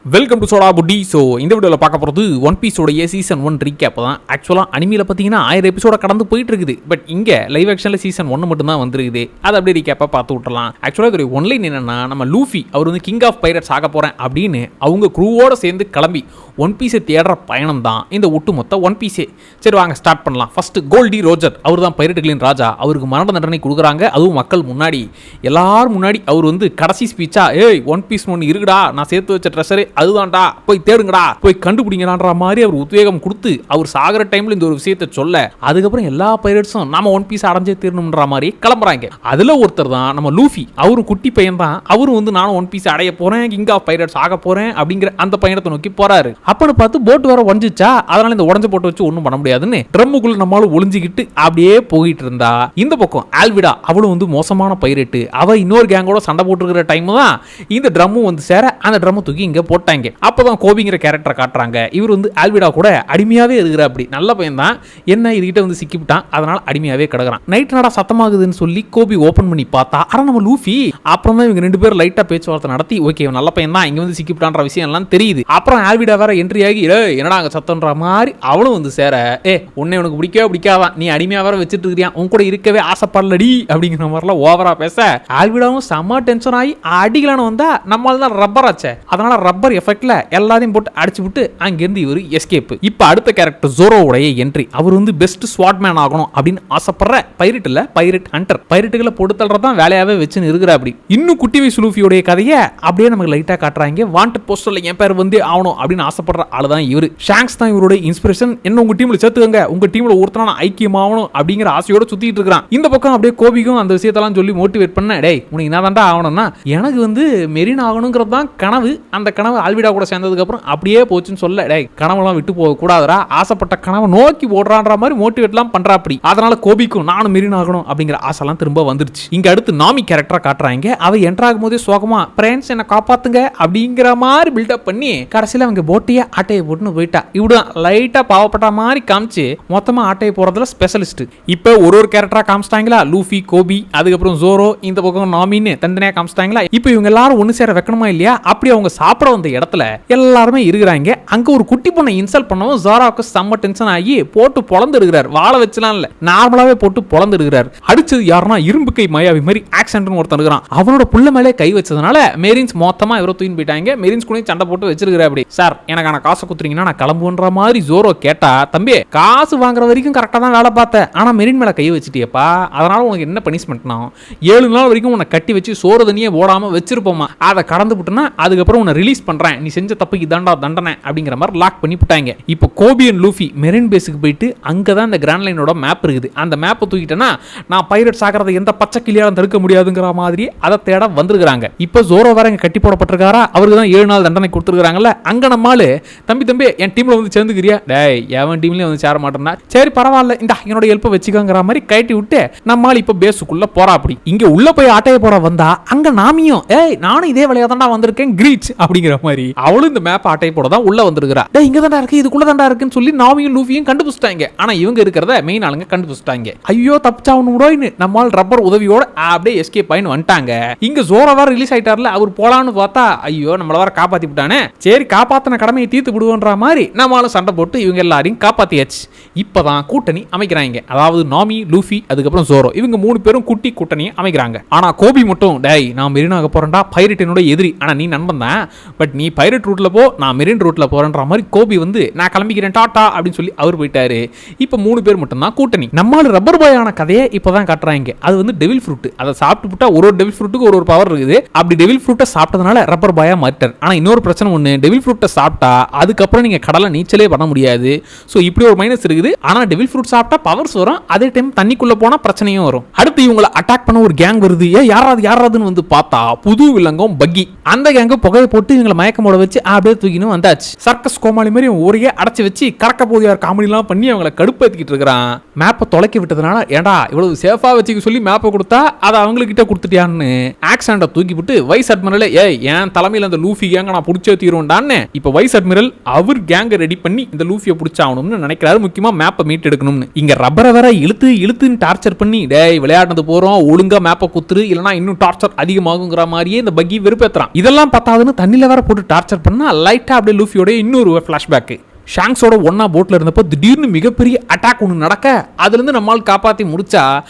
Welcome to soda Buti. So இந்த வீடியோவில் பார்க்க போகிறது ஒன் பீஸோடைய சீசன் 1 ரீகேப் தான். ஆக்சுவலாக அனிமையில் பார்த்தீங்கன்னா 1000 எபிசோட கடந்து போயிட்டு இருக்குது. பட் இங்கே லைவ் ஆக்ஷனில் சீசன் 1 மட்டும் தான் வந்துருக்குது. அதை அப்படியே ரீகேப்பாக பார்த்து விட்டுலாம். ஆக்சுவலாக இதோட ஒன்லைன் என்னன்னா, நம்ம லூஃபி அவர் வந்து கிங் ஆஃப் பைரட்ஸ் ஆக போகிறேன் அப்படின்னு அவங்க க்ரூவோட சேர்ந்து கிளம்பி ஒன் பீஸை தேடுற பயணம் தான் இந்த ஒட்டுமொத்த ஒன் பீஸே. சரி வாங்க ஸ்டார்ட் பண்ணலாம். ஃபர்ஸ்ட் கோல்டி ரோஜர் அவர் தான் பைரட்டுகளின் ராஜா. அவருக்கு மரண தண்டனை கொடுக்குறாங்க, அதுவும் மக்கள் முன்னாடி, எல்லாரும் முன்னாடி. அவர் வந்து கடைசி ஸ்பீச்சா, ஏய் ஒன் பீஸ் ஒன்று இருக்குடா, நான் சேர்த்து வச்ச ட்ரெஷரே அதுதான்டா, போய் தேடுங்கடா, போய் கண்டுபிடிங்கடான்ற மாதிரி அவர் உத்வேகம் கொடுத்து அவர் சாகர டைம்ல இந்த ஒரு விஷயத்தை சொல்ல, அதுக்கப்புறம் எல்லா பைரட்ஸும் நாம ஒன் பீஸ் அடைஞ்சே தீரணும்ன்ற மாதிரி கிளம்புறாங்க. அதுல ஒருத்தர் தான் நம்ம லூஃபி. அவரும் குட்டி பையன் தான். அவரும் வந்து நானும் ஒன் பீஸ் அடைய போறேன், கிங் ஆஃப் பைரட்ஸ் ஆக போறேன் அப்படிங்கிற அந்த பயணத்தை நோக்கி போறாரு. அப்பன்னு பார்த்து போட் வேற உடஞ்சிச்சா, அதனால இந்த உடஞ்ச போட்டு வச்சு ஒன்றும் பண்ண முடியாதுன்னு ட்ரம்முக்குள்ள நம்மளும் ஒளிஞ்சிக்கிட்டு அப்படியே போயிட்டு இருந்தா, இந்த பக்கம் ஆல்விடா அவளும் வந்து மோசமான பைரட்டு. அவ இன்னொரு கேங்கோட சண்டை போட்டுருக்கிற டைம் தான் இந்த ட்ரம்மும் வந்து சேர, அந்த ட்ரம்மை தூக்கி இங்க போட்டாங்க. அப்பதான் கோபிங்கிற கேரக்டரை காட்டுறாங்க. இவர் வந்து ஆல்விடா கூட அடிமையாவே இருக்கிற, அப்படி நல்ல பையன் தான், என்ன இதுகிட்ட வந்து சிக்கிவிட்டான், அதனால அடிமையாவே கிடக்குறான். நைட் நாடா சத்தமாகுதுன்னு சொல்லி கோபி ஓபன் பண்ணி பார்த்தா, ஆனா நம்ம லூஃபி. அப்புறம் தான் இவங்க ரெண்டு பேரும் லைட்டா பேச்சுவார்த்தை நடத்தி, ஓகே நல்ல பையன் தான், இங்க வந்து சிக்கிவிட்டான்ற விஷயம் எல்லாம் தெரியுது. அப்புறம் ஆல்விடா வேற என்ட்ரி ஆகி, என்னடா அங்க சத்தம்ன்ற மாதிரி அவளும் வந்து சேர, உன்னை உனக்கு பிடிக்கவே பிடிக்காதான், நீ அடிமையா வேற வச்சுட்டு இருக்கிறியா, உன் கூட இருக்கவே ஆசைப்படலடி அப்படிங்கிற மாதிரிலாம் ஓவரா பேச, ஆல்விடாவும் செம்ம டென்ஷன் ஆகி அடிக்கலான்னு வந்தா, நம்மளால தான் ரப்பர் ஆச்சே, அதனால ரப்பர் எஃபெக்ட்ல எல்லாத்தையும் போட்டு அடிச்சு விட்டு அங்கிருந்து இவர் எஸ்கேப். இப்ப அடுத்த கேரக்டர் ஜோரோவுடைய என்ட்ரி. அவர் வந்து பெஸ்ட் ஸ்வாட் மேன் ஆகணும் அப்படின்னு ஆசைப்படுற பைரட் இல்ல, பைரட் ஹண்டர். பைரட்டுகளை போட்டு தள்ளுறதான் வேலையாவே வச்சுன்னு இருக்கிற. அப்படி இன்னும் குட்டி வயசு லூஃபியோடைய கதையை அப்படியே நமக்கு லைட்டா காட்டுறாங்க. வாண்டட் போஸ்டர்ல என் பேர் வந்து ஆகணும் அப்படின்னு ஆசைப்படுற ஆளுதான் இவரு. ஷாங்க்ஸ் தான் இவருடைய இன்ஸ்பிரேஷன். என்ன உங்க டீம்ல சேர்த்துக்கங்க, உங்க டீம்ல ஒருத்தனா ஐக்கியமாகணும் அப்படிங்கிற ஆசையோட சுத்திட்டு இருக்கிறான். இந்த பக்கம் அப்படியே கோபிக்கும் அந்த விஷயத்தெல்லாம் சொல்லி மோட்டிவேட் பண்ண, டேய் உனக்கு என்னதான்டா ஆகணும்னா, எனக்கு வந்து மெரின் ஆகணுங்கிறது தான் கனவு. அந்த கனவு ஆல்விடா கூட சேர்ந்ததுக்கு அப்புறம் அப்படியே போச்சுன்னு சொல்ல, டேய் கனவுலாம் விட்டு போக கூடாதுடா, ஆசைப்பட்ட கனவை நோக்கி ஓடுறான்ற மாதிரி மோட்டிவேட்லாம் பண்றா. அப்படி அதனால கோபிக்கும் நானும் மெரின் ஆகணும் அப்படிங்கிற ஆசைலாம் திரும்ப வந்துருச்சு. இங்க அடுத்து நாமி கேரக்டரா காட்டுறாங்க. அவ என்டர் ஆகும் போதே சோகமா, ஃப்ரெண்ட்ஸ் என்ன காப்பாத்துங்க அப்படிங்கிற மாதிரி பில்டப் பண்ணி கடைசியில அவங்க போட்டியே ஆட்டையை போட்டுன்னு போயிட்டா. இவதான் லைட்டா பாவப்பட்ட மாதிரி காமிச்சு மொத்தமா ஆட்டையை போறதுல ஸ்பெஷலிஸ்ட். இப்ப ஒரு கேரக்டரா காமிச்சிட்டாங்களா, லூஃபி, கோபி, அதுக்கப்புறம் ஜோரோ, இந்த பக்கம் நாமின்னு தனித்தனியா காமிச்சிட்டாங்களா. இப்ப இவங்க எல்லாரும் ஒண்ணு சேர வைக்கணுமா இல்லையா? அப்படி அவங்க சாப்பிட வந்த இடத்துல எல்லாருமே இருக்கிறாங்க. அங்க ஒரு குட்டி பொண்ணை இன்சல்ட் பண்ணவும் ஜோராவுக்கு செம்ம டென்ஷன் ஆகி போட்டு பொளந்து இருக்கிறார். வாழ வச்சலாம் இல்ல, நார்மலாவே போட்டு பொளந்து இருக்கிறார். அடிச்சது யாருன்னா இரும்பு கை மாயாவி மாதிரி ஆக்சென்ட்னு ஒருத்தன் இருக்கிறான். அவனோட புள்ள மேலே கை வச்சதுனால மெரின்ஸ் மொத்தமா இவரை தூக்கி போயிட்டாங்க. மெரின்ஸ் கூட சண்டை போட்டு வச்சிருக்கிற. அப்படி சார் எனக்கான காசை குத்துறீங்கன்னா நான் கிளம்புன்ற மாதிரி ஜோரோ கேட்டா, தம்பி காசு வாங்குற வரைக்கும் கரெக்டா தான் வேலை பார்த்தேன், ஆனா மெரின் மேல கை வச்சிட்டியப்பா, அதனால உனக்கு என்ன பனிஷ்மெண்ட்னா 7 நாள் வரைக்கும் உன்னை கட்டி வச்சு சோறு தண்ணியே போடாம வச்சிருப்போமா, அதை கடந்து விட்டுனா அதுக்கப்புறம் உன்னை ரிலீஸ் பண்றேன், நீ செஞ்ச தப்புக்கு இதாண்டா தண்டனை அப்படிங்கிற மாதிரி லாக் பண்ணி விட்டாங்க. இப்போ கோபி அண்ட் லூஃபி மெரின் பேஸுக்கு போயிட்டு அங்கதான் இந்த கிராண்ட் லைனோட மேப் இருக்குது. அந்த மேப்பை தூக்கிட்டேன்னா நான் பைரட்ஸ் ஆகிறத எந்த பச்சை கிளியாலும் தடுக்க முடியாதுங்கிற மாதிரி அதை தேட வந்திருக்காங்க. இப்போ ஜோரோ வேற இங்க கட்டி போடப்பட்டிருக்காரா, அவருக்கு தான் 7 நாள் தண்டனை கொடுத்துருக்காங்கல்ல. அங்க நம்மால தம்பி என் டீம்ல வந்து சேர்ந்துக்கிறியா, டேய் எவன் டீம்லயும் வந்து சேர மாட்டேன்னா, சரி பரவாயில்ல இந்த என்னோட ஹெல்ப்பை வச்சுக்கோங்கிற மாதிரி கட்டி விட்டு நம்மால் இப்ப பேஸுக்குள்ள போறா. அப்படி இங்க உள்ள போய் ஆட்டையை போட வந்தா அங்க நாமியும், நானும் இதே வேலையா தான்டா வந்திருக்கேன் கிரீச் அப்படிங்கிற மாதிரி அவளும் இந்த மேப் ஆட்டையை போட தான் உள்ள வந்திருக்கிறா. டேய் இங்க தான்டா இருக்கு, இதுக்குள்ள தான்டா இருக்குன்னு சொல்லி நாமியும் லூஃபியும் கண்டுபிடிச்சிட்டாங்க. ஆனா இவங்க இருக்கிறத மெயின் ஆளுங்க கண்டுபிடிச்சிட்டாங்க. ஐயோ தப்பிச்சாவணும்னு நம்மால் ரப்பர் உதவியோட அப்படியே எஸ்கேப் ஆயின்னு வந்துட்டாங்க. இங்க ஜோரோ வேற ரிலீஸ் ஆயிட்டார்ல, அவர் போலான்னு பார்த்தா ஐயோ நம்மள வேற காப்பாத்தி விட்டானே, சரி காப்பாத்தின கடமையை தீர்த்து விடுவோன்ற மாதிரி நம்மளும் சண்டை போட்டு இவங்க எல்லாரையும் காப்பாத்தியாச்சு. இப்பதான் கூட்டணி அமைக்கிறாங்க. அதாவது நாமி, லூஃபி, அதுக்கப்புறம் ஜோரோ, இவங்க 3 பேரும் குட்டி கூட்டணியை அமைக்கிறாங்க. ஆனா கோபி மட்டும், டேய் நான் மெரினாக போறேன்டா, பைரட்டினோட எதிரி, ஆனா நீ நண்பன் தான், பட் நீ பைரட் ரூட்ல போ, நான் மெரின் ரூட்ல போறேன்ற மாதிரி கோபி வந்து நான் கிளம்பிக்கிறேன் டாட்டா அப்படின்னு சொல்லி அவர் போயிட்டாரு. இப்ப 3 பேர் மட்டும் தான் கூட்டணி. நம்மால ரப்பர் பாயான கதையை இப்பதான் காட்டுறாங்க. அது வந்து டெவில் ஃப்ரூட். அதை சாப்பிட்டு விட்டா ஒரு டெவில் ஃப்ரூட்டுக்கு ஒரு பவர் இருக்குது. அப்படி டெவில் ஃப்ரூட்டை சாப்பிட்டதுனால ரப்பர் பாயா மாறிட்டார். ஆனா இன்னொரு பிரச்சனை ஒண்ணு, டெவில் ஃப்ரூட்டை சாப்பிட்டா அதுக்கப்புறம் நீங்க கடலை நீச்சலே பண்ண முடியாது. சோ இப்படி ஒரு மைனஸ் இருக்குது. ஆனா டெவில் ஃப்ரூட் சாப்பிட்டா பவர்ஸ் வரும், அதே டைம் தண்ணிக்குள்ள போனா பிரச்சனையும் வரும். அடுத்து இவங்களை அட்டாக் பண்ண ஒரு கேங் வருது. யாராதுன்னு வந்து பார்த்தா புது வில்லங்கம் பக்கி. அந்த கேங்க புகையை போட்டு இவங்களை மயக்கமோட வச்சு அப்படியே தூக்கின்னு வந்தாச்சு. சர்க்கஸ் கோமாளி மாதிரி ஒரே அடைச்சு வச்சு கறக்க போதியார் காமெடி எல்லாம் பண்ணி அவங்களை கடுப்பேத்திக்கிட்டு இருக்கிறான். மேப்பை தொலைக்க விட்டதுனால, ஏண்டா இவ்வளவு சேஃபா வச்சுக்க சொல்லி மேப்பை கொடுத்தா அதை அவங்ககிட்ட கொடுத்துட்டியான்னு ஆக்சாண்டை தூக்கி விட்டு வைஸ் அட்மிரல், என் தலைமையில் அந்த லூஃபி கேங்க நான் பிடிச்சே தீருவேன்டான்னு இப்ப வைஸ் அட்மிரல் அவர் கேங்க ரெடி பண்ணி இந்த லூஃபியை பிடிச்சாகணும்னு நினைக்கிறாரு. முக்கியமா மேப்பை மீட் எடுக்கணும்னு. இங்க ரப்பரை வேற இழுத்துன்னு டார்ச்சர் பண்ணி, டேய் விளையாடுறது போறோம் ஒழுங்கா மேப்பை குத்துரு, இல்லனா இன்னும் டார்ச்சர் அதிகமாகுங்கிற மாதிரியே இந்த பக்கி வெறுப்பேத்துறான். இதெல்லாம் பத்தாதுன்னு தண்ணில வேற போட்டு டார்ச்சர் பண்ணா லைட்டா அப்படியே லூஃபியோட இன்னொரு ஃபிளாஷ்பேக். ஷாங்ஸோட ஒன்னா போட்ல இருந்தப்போ திடீர்னு மிகப்பெரிய அட்டாக் ஒன்று நடக்க அதுலேருந்து நம்மால் காப்பாற்றி முடிச்சா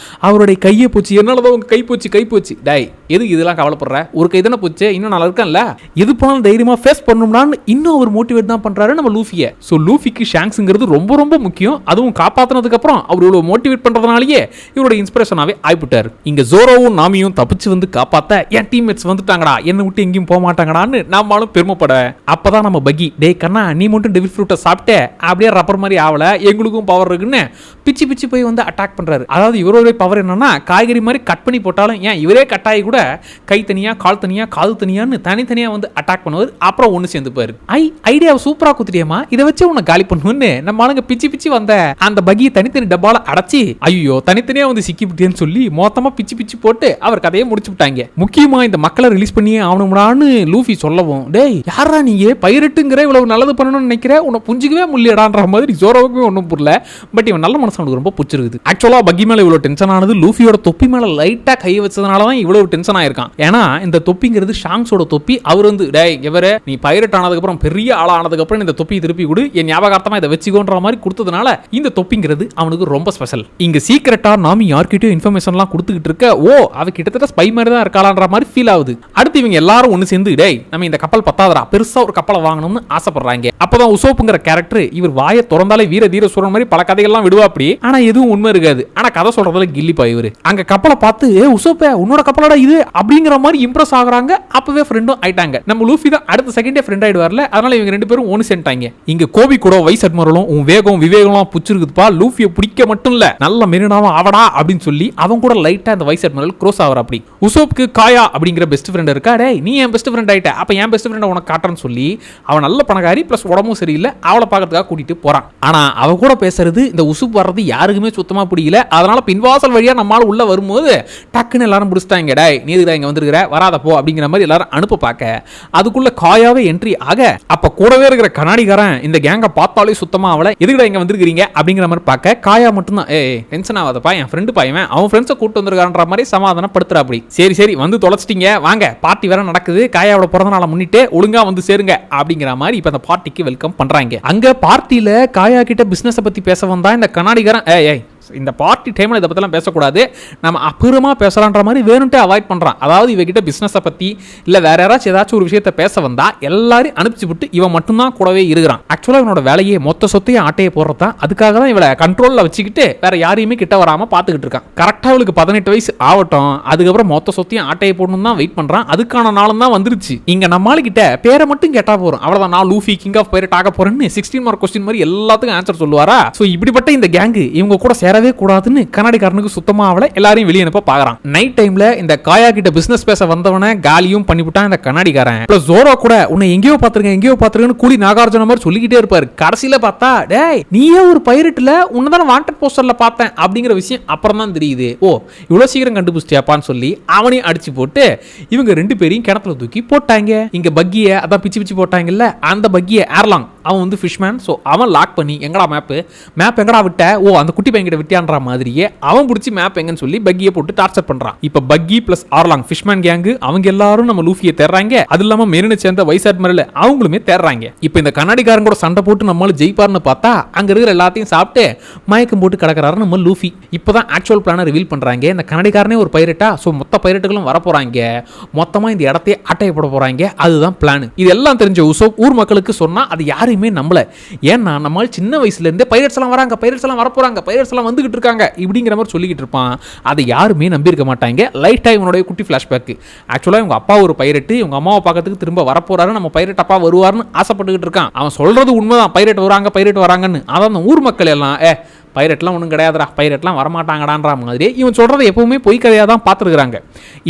அவருடைய கையை போச்சு. என்னாலதான் உங்க கை போச்சு டை எது இதெல்லாம் கவலைப்படுற, ஒரு கை தானே போச்சு, இன்னும் நல்லா இருக்கல, எது போனாலும் தைரியமா ஃபேஸ் பண்ணணும்னான்னு இன்னும் அவர் மோட்டிவேட் தான் பண்றாரு நம்ம லூஃபியை. ஸோ லூஃபிக்கு ஷாங்ஸுங்கிறது ரொம்ப ரொம்ப முக்கியம். அதுவும் காப்பாத்தினதுக்கு அப்புறம் அவர் இவ்வளவு மோட்டிவேட் பண்றதுனாலயே இவரோட இன்ஸ்பிரேஷனாவே ஆயிட்டாரு. இங்க ஜோரோவும் நாமியும் தப்பிச்சு வந்து காப்பாத்த என் டீம்மேட்ஸ் வந்துட்டாங்கடா, என்னை விட்டு எங்கேயும் போக மாட்டாங்கடான்னு நம்மளும் பெருமைப்பட. அப்பதான் நம்ம பக்கி டே கண்ணா நீ மட்டும் டெவில் ஃப்ரூட்டை சாப்பிட்டு அப்படியே ரப்பர் மாதிரி ஆகல, எங்களுக்கும் பவர் இருக்குன்னு பிச்சு போய் வந்து அட்டாக் பண்றாரு. அதாவது இவரோட பவர் என்னன்னா காய்கறி மாதிரி கட் பண்ணி போட்டாலும் ஏன் இவரே கட்டாயி கூட கை தனியா கால் தனியா காது தனியான்னு தனித்தனியா வந்து அட்டாக் பண்ணுவார். அப்புறம் ஒண்ணு சேர்ந்து பாரு ஐடியாவை சூப்பரா குத்துட்டியமா, இதை வச்சு உன்னை காலி பண்ணுன்னு நம்ம ஆளுங்க பிச்சு வந்த அந்த பகியை தனித்தனி டப்பால அடைச்சி ஐயோ தனித்தனியா வந்து சிக்கிவிட்டேன்னு சொல்லி மொத்தமா பிச்சு போட்டு அவர் கதையை முடிச்சு விட்டாங்க. முக்கியமா இந்த மக்களை ரிலீஸ் பண்ணியே ஆகணும்னான்னு லூஃபி சொல்லவும் டேய் யாரா நீங்க பைரட்டுங்கிற இவ்வளவு நல்லது பண்ணணும்னு நினைக்கிற, உன்னை புரிஞ்சுக்கவே முடியலடான்ற மாதிரி ஜோரோவுக்குமே ஒன்றும் புரியல. பட் இவன் நல்ல மனசு அவனுக்கு ரொம்ப பிடிச்சிருக்குது. ஆக்சுவலா பக்கி மேல இவ்வளவு டென்ஷன் ஆனது லூஃபியோட தொப்பி மேல லைட்டா கை வச்சதுனால தான் இவ்வளவு டென்ஷன் ஆயிருக்கான். ஏன்னா இந்த தொப்பிங்கிறது ஷாங்ஸோட தொப்பி. அவர் வந்து டேய் எவரே நீ பைரட் ஆனதுக்கு அப்புறம் பெரிய ஆளா ஆனதுக்கு அப்புறம் இந்த தொப்பி திருப்பி கொடு, என் ஞாபகார்த்தமா இதை வச்சுக்கோன்ற மாதிரி கொடுத்ததுனால இந்த தொப்பிங்கிறது அவனுக்கு ரொம்ப ஸ்பெஷல். இங்க சீக்கிரட்டா நாமி யார்கிட்டயும் இன்ஃபர்மேஷன்லாம் கொடுத்துக்கிட்டு இருக்க ஓ அவ கிட்டத்தட்ட ஸ்பை மாதிரி தான் இருக்காளான்ற மாதிரி ஃபீல் ஆகுது. அடுத்து இவங்க எல்லாரும் ஒன்னு சேர்ந்து டேய் நம்ம இந்த கப்பல் பத்தாதரா பெருசா ஒரு கப்பலை வாங்கணும்னு ஆசைப்படுறாங்க. அப்பதான் உசோப்புங்கிற கேரக்டர் இவர் வாயை திறந்தாலே வீர தீர சூரன் மாதிரி பல கதைகள்லாம் விடுவா. அப்படி ஆனா எதுவும் உண்மை இருக்காது. ஆனா கதை சொல்றதுல கில்லிப்பா இவரு. அங்க கப்பலை பார்த்து ஏ உசோப்பே உன்னோட கப்பலோட இது அப்படிங்கிற மாதிரி இம்ப்ரெஸ் ஆகுறாங்க. அப்பவே ஃப்ரெண்டும் ஆயிட்டாங்க. நம்ம லூஃபி தான் அடுத்த செகண்டே ஃப்ரெண்ட் ஆயிடுவார்ல, அதனால இவங்க ரெண்டு பேரும் ஒன்னு சேர்ந்துட்டாங்க. இங்க கோபி கூட வைஸ் அட்மிரலும் உன் வேகம் விவேகம்லாம் புடிச்சிருக்குதுப்பா, லூஃபியை பிடிக்க மட்டும் இல்ல நல்ல மெரினாவும் ஆவடா அப்படின்னு சொல்லி அவங்க கூட லைட்டா அந்த வைஸ் அட்மிரல் க்ரோஸ் ஆகுற. அப்படி உசோப்க்கு காயா அப்படிங்கிற பெஸ்ட் ஃப்ரெண்ட் இருக்கா, டேய் நீ என் பெஸ்ட் ஃப்ரெண்ட் ஆயிட்ட, அப்ப என் பெஸ்ட் ஃப்ரெண்ட் உனக்கு காட்டுறேன்னு சொல்லி அவன் நல்ல பணக்காரி பிளஸ் உடம்பும் சரியில்லை, அவளை பார்க்கறதுக்காக கூட்டிட்டு போறான். ஆனா அவ கூட பேசுறது இந்த உசுப் வர்றது யாருக்குமே சுத்தமா பிடிக்கல. அதனால பின்வாசல் வழியா நம்மால உள்ள வரும்போது டக்குன்னு எல்லாரும் பிடிச்சிட்டாங்க. டேய் நீ எதுக்கு இங்க வந்திருக்கிற, வராத போ அப்படிங்கிற மாதிரி எல்லாரும் அனுப்ப பார்க்க அதுக்குள்ள காயாவே என்ட்ரி ஆக அப்ப கூடவே இருக்கிற கண்ணாடிக்காரன் இந்த கேங்க பார்த்தாலே சுத்தமா அவளை எதுக்குடா இங்க வந்திருக்கீங்க அப்படிங்கிற மாதிரி பார்க்க காயா மட்டும் தான் ஏய் டென்ஷன் ஆகாதப்பா என் ஃப்ரெண்டு பையன் அவன் ஃப்ரெண்ட்ஸை கூட்டு வந்திருக்கான்ற மாதிரி சமாதானப்படுத்துறா. அப்படி சரி வந்து தொலைச்சிட்டீங்க வாங்க பார்ட்டி வேற நடக்குது, காயாவோட பிறந்த நாளை முன்னிட்டு ஒழுங்கா வந்து சேருங்க அப்படிங்கிற மாதிரி இப்ப அந்த பார்ட்டிக்கு வெல்கம் பண்றாங்க. அங்க பார்ட்டியில காயா கிட்ட பிசினஸ் பத்தி பேச வந்தா இந்த கண்ணாடிக்காரன் ஏய் இந்த பார்ட்டி டைம்ல இதை பத்திலாம் பேசக்கூடாது, நம்ம அப்புறமா பேசலான்ற மாதிரி வேணும்ட்டு அவாய்ட் பண்றான். அதாவது இவகிட்ட பிசினஸை பத்தி இல்ல வேற யாராச்சும் ஏதாச்சும் ஒரு விஷயத்த பேச வந்தா எல்லாரையும் அனுப்பிச்சு விட்டு இவன் மட்டும்தான் கூடவே இருக்கிறான். ஆக்சுவலா இவனோட வேலையே மொத்த சொத்தையும் ஆட்டையை போடுறதான். அதுக்காக தான் இவளை கண்ட்ரோல்ல வச்சுக்கிட்டு வேற யாரையுமே கிட்ட வராம பாத்துக்கிட்டு இருக்கான். கரெக்டா இவளுக்கு 18 வயசு ஆகட்டும், அதுக்கப்புறம் மொத்த சொத்தையும் ஆட்டையை போடணும் தான் வெயிட் பண்றான். அதுக்கான நாளும் தான் வந்துருச்சு. இங்க நம்மால கிட்ட பேரை மட்டும் கேட்டா போறோம், அவ்வளவுதான் நான் லூஃபி கிங் ஆஃப் பைரட் ஆக போறேன்னு 16 மார்க் கொஸ்டின் மாதிரி எல்லாத்துக்கும் ஆன்சர் சொல்லுவாரா. சோ இப்படிப்பட்ட இந்த கேங்கு இவங்க கூட சேரவே கூடாதுன்னு கண்ணாடிக்காரனுக்கு சுத்தமா அவளை எல்லாரையும் வெளியே அனுப்ப பாக்குறான். நைட் டைம்ல இந்த காயா கிட்ட பிசினஸ் பேச வந்தவனை காலியும் பண்ணிவிட்டான் இந்த கண்ணாடிக்காரன். பிளஸ் ஜோரோ கூட உன்னை எங்கேயோ பாத்துருக்கேன்னு கூலி நாகார்ஜுன மாதிரி சொல்லிக்கிட்டே இருப்பாரு. கடைசியில பார்த்தா டேய் நீயே ஒரு பைரட்ல உன்னதான வாண்டட் போஸ்டர்ல பார்த்தேன் அப்படிங்கிற விஷயம் அப்புறம் தான் தெரியுது. ஓ இவ்வளவு சீக்கிரம் கண்டுபிடிச்சியாப்பான்னு சொல்லி அவனையும் அடிச்சு போட்டு இவங்க ரெண்டு பேரையும் கிணத்துல தூக்கி போட்டாங்க. இங்க பக்கிய அதான் பிச்சு போட்டாங்கல்ல, அந்த பக்கிய ஏர்லாங் அவன் வந்து ஃபிஷ்மேன். ஸோ அவன் லாக் பண்ணி எங்கடா மேப் எங்கடா விட்ட, ஓ அந்த குட்டி பையன் கிட்ட விட்டியான்ற மாதிரியே அவன் பிடிச்சி மேப் எங்கன்னு சொல்லி பக்கியை போட்டு டார்ச்சர் பண்றான். இப்ப பக்கி பிளஸ் ஆர்லாங் ஃபிஷ்மேன் கேங்கு அவங்க எல்லாரும் நம்ம லூஃபியை தேடுறாங்க. அது இல்லாம மெரினை சேர்ந்த வைஸ் அட்மிரல் அவங்களுமே தேடுறாங்க. இப்ப இந்த கண்ணாடிக்காரன் கூட சண்டை போட்டு நம்மளால ஜெயிப்பார்னு பார்த்தா அங்க இருக்கிற எல்லாத்தையும் சாப்பிட்டு மயக்கம் போட்டு கிடக்கிறாரு நம்ம லூஃபி. இப்பதான் ஆக்சுவல் பிளானை ரிவீல் பண்றாங்க. இந்த கண்ணாடிக்காரனே ஒரு பைரட்டா, ஸோ மொத்த பைரட்டுகளும் வர போறாங்க, மொத்தமா இந்த இடத்தையே அட்டையை போட போறாங்க. அதுதான் பிளான். இதெல்லாம் தெரிஞ்ச உசோப் ஊர் மக்களுக்கு சொன்னா அது யாருமே நம்பல. ஏன்னா நம்ம சின்ன வயசுல இருந்தே பைரட்ஸ் எல்லாம் வராங்க, பைரட்ஸ் எல்லாம் வர போறாங்க, பைரட்ஸ் எல்லாம் வந்துகிட்டு இருக்காங்க இப்படிங்கிற மாதிரி சொல்லிக்கிட்டு இருப்பான். அதை யாருமே நம்பியிருக்க மாட்டாங்க. லைட்டா இவனுடைய குட்டி ஃபிளாஷ்பேக். ஆக்சுவலா இவங்க அப்பா ஒரு பைரட்டு, இவங்க அம்மாவை பார்க்கறதுக்கு திரும்ப வரப்போறாரு, நம்ம பைரட் அப்பா வருவார்னு ஆசைப்பட்டுக்கிட்டு இருக்கான். அவன் சொல்றது உண்மைதான், பைரட் வராங்கன்னு. அதான் ஊர் மக்கள் எல்லாம் பைரட்லாம் ஒன்றும் கிடையாதுடா, பைரட்லாம் வரமாட்டாங்கடான்ற மாதிரி இவன் சொல்றதை எப்பவுமே பொய் கதையாக தான் பார்த்துருக்காங்க.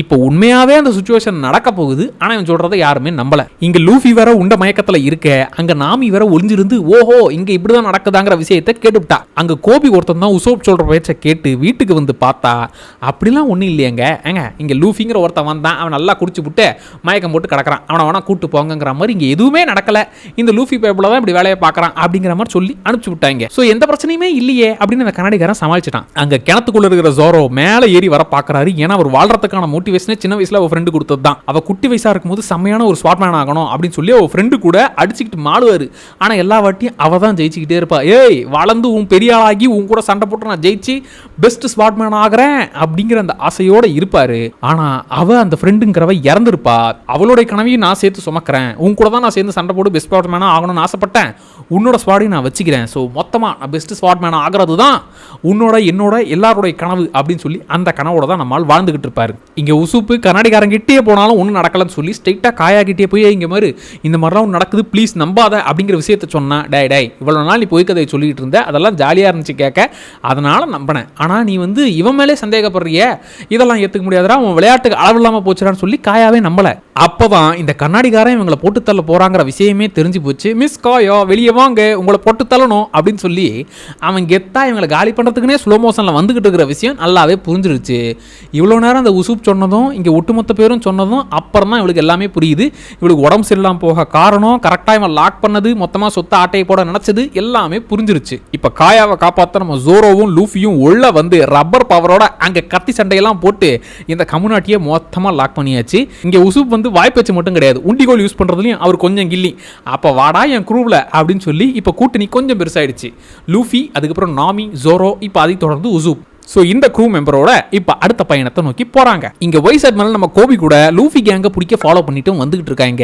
இப்போ உண்மையாவே அந்த சுச்சுவேஷன் நடக்க போகுது. ஆனால் இவன் சொல்றதை யாருமே நம்பல. இங்க லூஃபி வேற உண்ட மயக்கத்தில் இருக்க, அங்க நாமி வேற ஒளிஞ்சிருந்து ஓஹோ இங்க இப்படிதான் நடக்குதாங்கிற விஷயத்தை கேட்டுவிட்டா. அங்க கோபி ஒருத்தன் தான் உசோப் சொல்ற பேச்சை கேட்டு வீட்டுக்கு வந்து பார்த்தா அப்படிலாம் ஒன்றும் இல்லையங்க. இங்க லூஃபிங்கிற ஒருத்தன் வந்தான், அவன் நல்லா குடிச்சு விட்டு மயக்கம் போட்டு கிடக்கிறான், அவனை வேணா கூட்டு போங்கிற மாதிரி இங்க எதுவுமே நடக்கல. இந்த லூஃபி பேப்பில் தான் இப்படி வேலையை பார்க்கறான் அப்படிங்கிற மாதிரி சொல்லி அனுப்பிச்சு விட்டாங்க. ஸோ எந்த பிரச்சனையுமே இல்லையே, அப்படின்னு அந்த கண்ணாடிக்காரன் சமாளிச்சிட்டான். அங்க கிணத்துக்குள்ள இருக்கிற ஜோரோ மேல ஏறி வர பாக்குறாரு. ஏன்னா அவர் வாழ்றதுக்கான மோட்டிவேஷனே சின்ன வயசுல அவ ஃப்ரெண்டு கொடுத்தது தான். அவ குட்டி வயசா இருக்கும்போது செம்மையான ஒரு ஸ்வாட்மேன் ஆகணும் அப்படின்னு சொல்லி அவ ஃப்ரெண்டு கூட அடிச்சுக்கிட்டு மாடுவாரு. ஆனா எல்லா வாட்டியும் அவ தான் ஜெயிச்சுக்கிட்டே இருப்பா. ஏய் வளர்ந்து உன் பெரிய ஆளாகி உன் கூட சண்டை போட்டு நான் ஜெயிச்சு பெஸ்ட் ஸ்வாட்மேன் ஆகிறேன் அப்படிங்கிற அந்த ஆசையோட இருப்பாரு. ஆனா அவ அந்த ஃப்ரெண்டுங்கிறவ இறந்துருப்பா. அவளுடைய கனவையும் நான் சேர்த்து சுமக்கிறேன். உன் கூட தான் நான் சேர்ந்து சண்டை போட்டு பெஸ்ட் ஸ்வாட்மேனா ஆகணும்னு ஆசைப்பட்டேன். உன்னோட ஸ்வாடையும் நான் வச்சுக்கிறேன். ஸோ மொத்தமாக நான் பெஸ்ட் ஸ்வாட்மேன் ஆகிறது தான் உன்னோட என்னோட எல்லாருடைய கனவு அப்படின்னு சொல்லி அந்த கனவோட தான் நம்மால் வாழ்ந்துகிட்டு இருப்பாரு. இங்கே உசுப்பு கண்ணாடிக்காரங்கிட்டே போனாலும் ஒன்றும் நடக்கலன்னு சொல்லி ஸ்ட்ரைட்டாக காயாகிட்டே போய் இங்கே மாதிரி இந்த மாதிரிலாம் ஒன்று நடக்குது ப்ளீஸ் நம்பாத அப்படிங்கிற விஷயத்த சொன்னா, டை இவ்வளோ நாள் நீ போய் கதையை சொல்லிட்டு இருந்த, அதெல்லாம் ஜாலியாக இருந்துச்சு கேட்க, அதனால நம்பினேன். ஆனால் நீ வந்து இவன் மேலே சந்தேகப்படுறிய, இதெல்லாம் ஏற்றுக்க முடியாதுடா, அவன் விளையாட்டுக்கு அளவு இல்லாமல் போச்சுடான்னு சொல்லி காயாவே நம்பலை. அப்போதான் இந்த கண்ணாடிக்காரன் இவங்களை போட்டு தள்ள போறாங்கிற விஷயமே தெரிஞ்சு போச்சு. மிஸ் காயோ வெளியே வாங்க, உங்களை போட்டு தள்ளணும் அப்படின்னு சொல்லி அவன் கெத்தா இவங்களை காலி பண்ணுறதுக்குனே ஸ்லோ மோஷனில் வந்துகிட்டு இருக்கிற விஷயம் நல்லாவே புரிஞ்சிருச்சு. இவ்வளோ நேரம் அந்த உசூப் சொன்னதும் இங்கே ஒட்டுமொத்த பேரும் சொன்னதும் அப்புறம் தான் இவளுக்கு எல்லாமே புரியுது. இவளுக்கு உடம்பு சரியில்லாமல் போக காரணம் கரெக்டாக இவன் லாக் பண்ணது, மொத்தமாக சொத்த ஆட்டையை போட நினச்சது எல்லாமே புரிஞ்சிருச்சு. இப்போ காயாவை காப்பாற்ற நம்ம ஜோரோவும் லூஃபியும் உள்ள வந்து ரப்பர் பவரோட அங்கே கத்தி சண்டையெல்லாம் போட்டு இந்த கம்யூனிட்டியை மொத்தமாக லாக் பண்ணியாச்சு. இங்கே உசூப் வந்து வாய்ப்பேச்சு மட்டும் கிடையாது, உண்டிகோல் யூஸ் பண்ணுறதுலையும் அவர் கொஞ்சம் கில்லி. அப்போ வாடா என் குரூவில் அப்படின்னு சொல்லி இப்போ கூட்டணி கொஞ்சம் பெருசாயிடுச்சு. லூஃபி, அதுக்கப்புறம் நாமி, ஜோரோ, இப்போ அதை தொடர்ந்து உசூப். ஸோ இந்த க்ரூ மெம்பரோட இப்போ அடுத்த பயணத்தை நோக்கி போகிறாங்க. இங்கே வைஸ் அட்மிரல் நம்ம கோபி கூட லூஃபி கேங்கை பிடிக்க ஃபாலோ பண்ணிட்டு வந்துகிட்டு இருக்காங்க.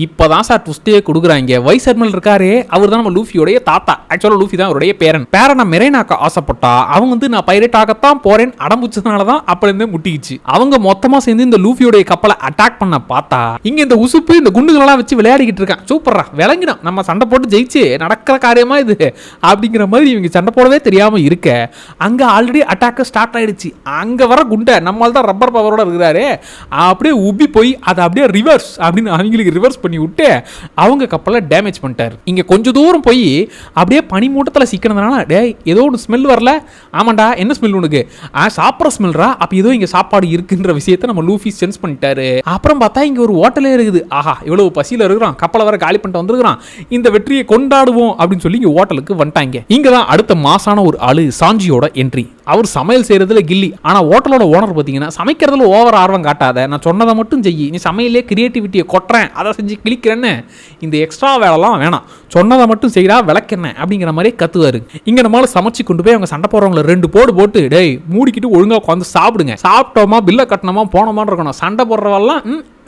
இப்போ தான் சார் ட்விஸ்டே கொடுக்குறாங்க. வைஸ் அட்மிரல் இருக்காரு, அவர் தான் நம்ம லூஃபியோடைய தாத்தா. ஆக்சுவலாக லூஃபி தான் அவருடைய பேரனை மெரைனாக்க ஆசைப்பட்டா. அவங்க வந்து நான் பைரேட் ஆகத்தான் போறேன் அடம்பிச்சதுனால தான் அப்படிருந்தே முட்டிக்கிச்சு. அவங்க மொத்தமாக சேர்ந்து இந்த லூஃபியோடைய கப்பலை அட்டாக் பண்ண பார்த்தா இங்கே இந்த உசுப்பு இந்த குண்டுகளெல்லாம் வச்சு விளையாடிக்கிட்டு இருக்கான். சூப்பரா விளங்கிடும், நம்ம சண்டை போட்டு ஜெயிச்சு நடக்கிற காரியமா இது அப்படிங்கிற மாதிரி இவங்க சண்டை போடவே தெரியாமல் இருக்க அங்கே ஆல்ரெடி அட்டாக் ஸ்டார்ட் ஆயிடுச்சு. அங்க வர குண்டை நம்மால் தான் ரப்பர் பவரோட இருக்கிறாரு, அப்படியே உப்பி போய் அதை அப்படியே ரிவர்ஸ் அப்படின்னு அவங்களுக்கு ரிவர்ஸ் பண்ணி விட்டு அவங்க கப்பலை டேமேஜ் பண்ணிட்டாரு. இங்க கொஞ்சம் தூரம் போய் அப்படியே பனி மூட்டத்தில் சிக்கிறதுனால டே ஏதோ ஒன்று ஸ்மெல் வரல. ஆமாண்டா என்ன ஸ்மெல் உனக்கு? சாப்பிட்ற ஸ்மெல்ரா. அப்போ ஏதோ இங்க சாப்பாடு இருக்குன்ற விஷயத்த நம்ம லூஃபி சென்ஸ் பண்ணிட்டாரு. அப்புறம் பார்த்தா இங்க ஒரு ஹோட்டலே இருக்குது. ஆஹா இவ்வளவு பசியில் இருக்கிறான், கப்பலை வர காலி பண்ணிட்டு வந்துருக்கிறான், இந்த வெற்றியை கொண்டாடுவோம் அப்படின்னு சொல்லி இங்க ஹோட்டலுக்கு வந்துட்டாங்க. இங்க தான் அடுத்த மாசான ஒரு ஆளு சாஞ்சியோட என்ட்ரி. அவர் சமையல் செய்யறதுல கில்லி. ஆனா ஹோட்டலோட ஓனர் பாத்தீங்கன்னா சமைக்கிறதுல ஓவர் ஆர்வம் காட்டாத, நான் சொன்னதை மட்டும் செய், நீ சமையலே கிரியேட்டிவிட்டியை கொட்டுறேன் அதை செஞ்சு கிளிக்கிறேன்னு இந்த எக்ஸ்ட்ரா வேலைலாம் வேணாம், சொன்னதை மட்டும் செய்யறா விளக்கென்ன அப்படிங்கிற மாதிரி கத்துவாரு. இங்க நம்மளால சமைச்சு கொண்டு போய் அவங்க சண்டை போடுறவங்களை 2 போடு போட்டு டேய் மூடிக்கிட்டு ஒழுங்கா உட்காந்து சாப்பிடுங்க, சாப்பிட்டோமா பில்ல கட்டணமா போனோமான்னு இருக்கணும், சண்டை போடுறவெல்லாம்